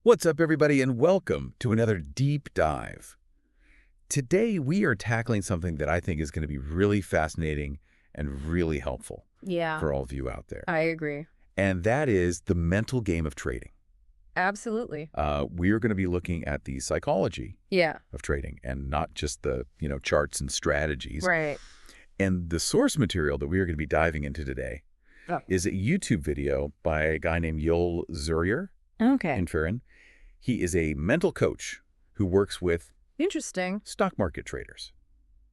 What's up, everybody, and welcome to another deep dive. Today, we are tackling something that I think is going to be really fascinating and really helpful for all of you out there. I agree. And that is the mental game of trading. Absolutely. We are going to be looking at the psychology of trading and not just the, charts and strategies. Right. And the source material that we are going to be diving into today is a YouTube video by a guy named Yoel Zur in Ferrin. He is a mental coach who works with stock market traders.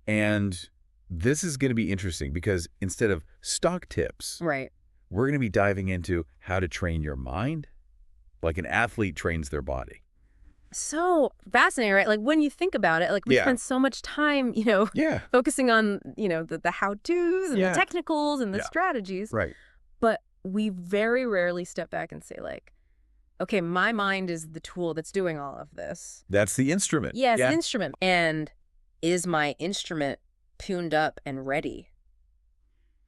And this is going to be interesting because instead of stock tips, we're going to be diving into how to train your mind like an athlete trains their body. So fascinating, right? Like when you think about it, like we spend so much time, focusing on, the how-tos and the technicals and the strategies. Right. But we very rarely step back and say like, okay, my mind is the tool that's doing all of this. That's the instrument. Yeah, it's the instrument. And is my instrument tuned up and ready?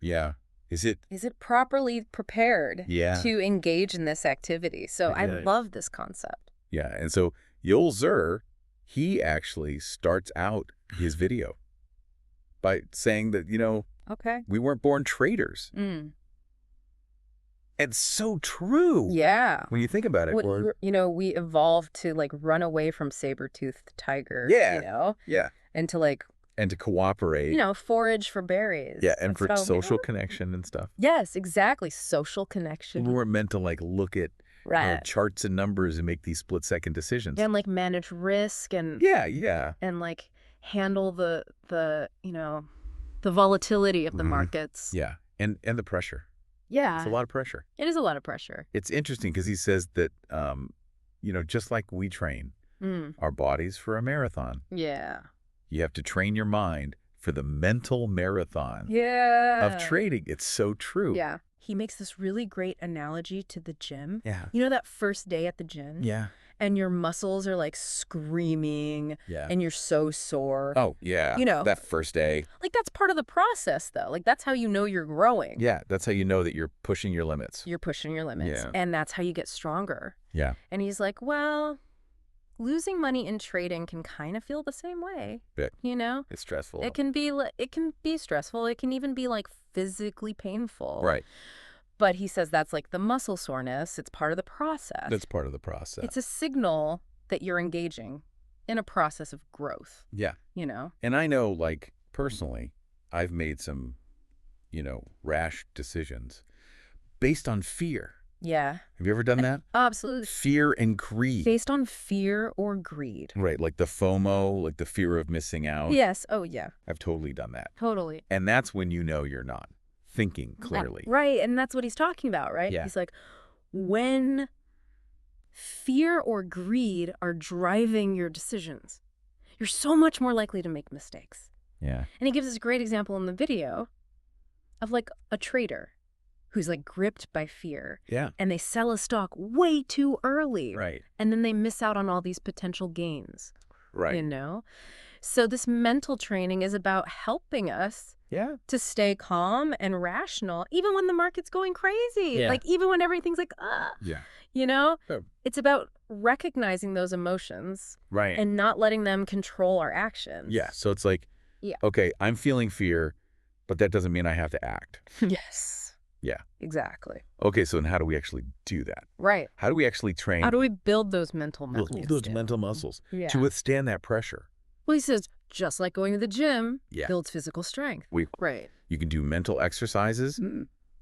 Yeah. Is it properly prepared to engage in this activity? So I love this concept. Yeah. And so Yoel Zur, he actually starts out his video by saying that, we weren't born traders. It's so true. Yeah. When you think about it. We evolved to like run away from saber-toothed tiger. Yeah. And to like. And to cooperate. Forage for berries. Yeah, and for social connection and stuff. Yes, exactly. Social connection. We weren't meant to like look at charts and numbers and make these split-second decisions. And like manage risk and. Yeah. And like handle the volatility of the markets. Yeah, and the pressure. Yeah. It's a lot of pressure. It is a lot of pressure. It's interesting because he says that, just like we train our bodies for a marathon. Yeah. You have to train your mind for the mental marathon of trading. It's so true. Yeah. He makes this really great analogy to the gym. Yeah. You know that first day at the gym? Yeah. And your muscles are like screaming. Yeah. And you're so sore. Oh, yeah. That first day. Like that's part of the process, though. Like that's how you know you're growing. Yeah. That's how you know that you're pushing your limits. You're pushing your limits. Yeah. And that's how you get stronger. Yeah. And he's like, well, losing money in trading can kind of feel the same way. Yeah. It's stressful. It can be stressful. It can even be like physically painful. Right. But he says that's like the muscle soreness. It's part of the process. That's part of the process. It's a signal that you're engaging in a process of growth. Yeah. And I know, like, personally, I've made some, rash decisions based on fear. Yeah. Have you ever done that? Absolutely. Fear and greed. Based on fear or greed. Right. Like the FOMO, like the fear of missing out. Yes. Oh, yeah. I've totally done that. Totally. And that's when you know you're not thinking clearly. Right. And that's what he's talking about, right? Yeah. He's like, when fear or greed are driving your decisions, you're so much more likely to make mistakes. Yeah. And he gives us a great example in the video of like a trader who's like gripped by fear. Yeah. And they sell a stock way too early. Right. And then they miss out on all these potential gains. Right. So this mental training is about helping us to stay calm and rational, even when the market's going crazy. Yeah. Like even when everything's like, It's about recognizing those emotions. Right. And not letting them control our actions. Yeah. So it's like, okay, I'm feeling fear, but that doesn't mean I have to act. Yes. Yeah. Exactly. Okay, so then how do we actually do that? Right. How do we actually train? How do we build those mental muscles? Those mental muscles to withstand that pressure? Well, he says, just like going to the gym builds physical strength. Right. You can do mental exercises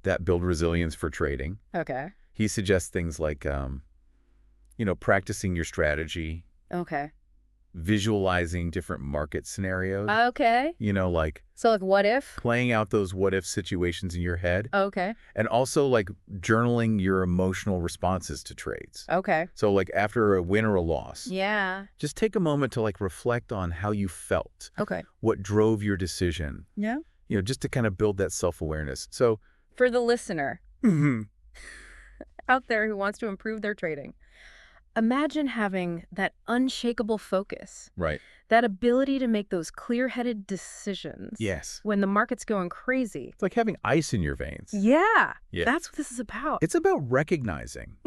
that build resilience for trading. Okay. He suggests things like, practicing your strategy. Okay. Visualizing different market scenarios. Okay. So like what if? Playing out those what if situations in your head. Okay. And also like journaling your emotional responses to trades. Okay. So like after a win or a loss. Yeah. Just take a moment to like reflect on how you felt. Okay. What drove your decision. Yeah. Just to kind of build that self-awareness. So for the listener out there who wants to improve their trading, imagine having that unshakable focus. Right. That ability to make those clear-headed decisions. Yes. When the market's going crazy. It's like having ice in your veins. Yeah. That's what this is about. It's about recognizing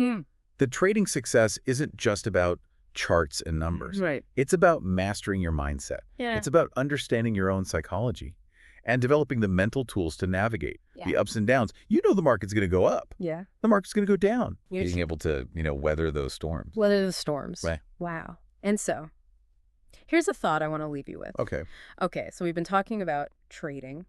The trading success isn't just about charts and numbers. Right. It's about mastering your mindset. Yeah. It's about understanding your own psychology and developing the mental tools to navigate the ups and downs. You know the market's going to go up. Yeah. The market's going to go down. Being able to, weather those storms. Weather the storms. Right. Wow. And so, here's a thought I want to leave you with. Okay. Okay, so we've been talking about trading.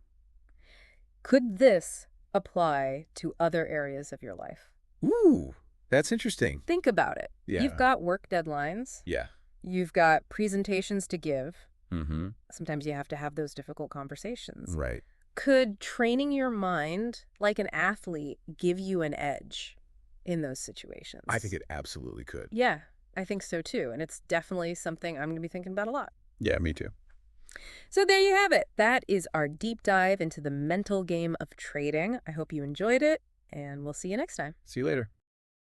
Could this apply to other areas of your life? Ooh, that's interesting. Think about it. Yeah. You've got work deadlines. Yeah. You've got presentations to give. Mm-hmm. Sometimes you have to have those difficult conversations. Right. Could training your mind like an athlete give you an edge in those situations? I think it absolutely could. Yeah, I think so too. And it's definitely something I'm going to be thinking about a lot. Yeah, me too. So there you have it. That is our deep dive into the mental game of trading. I hope you enjoyed it, and we'll see you next time. See you later.